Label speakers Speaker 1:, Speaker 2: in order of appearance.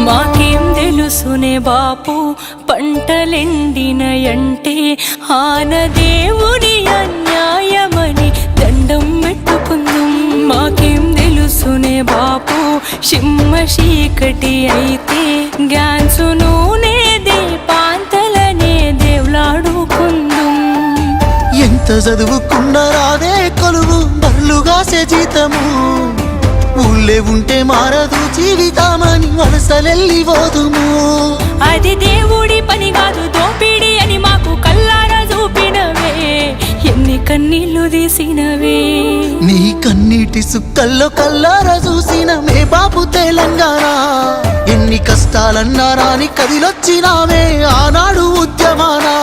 Speaker 1: మాకేం తెలుసునే బాపు పంటలెండినయంటే ఆనదేవుని అన్యాయమని దండం పెట్టుకుందాం. మాకేం తెలుసునే బాపు సింహ చీకటి అయితే గ్యాన్సు నూనె దీపాంతలనే దేవులాడుకుందాం.
Speaker 2: ఎంత చదువుకున్నా రాదే కొలువు బర్లుగాసే జీతము, ఊళ్ళే ఉంటే మారదు జీవితామని వలసలెల్లి పోదుము.
Speaker 1: అది దేవుడి పని కాదు దోపిడి అని మాకు కల్లారా చూపినవే, ఎన్ని కన్నీళ్లు తీసినవే.
Speaker 2: నీ కన్నీటి సుక్కల్లో కల్లారా చూసిన మే బాబు తెలంగాణ. ఎన్ని కష్టాలన్నా రాని కదిలొచ్చినామే ఆనాడు ఉద్యమానా.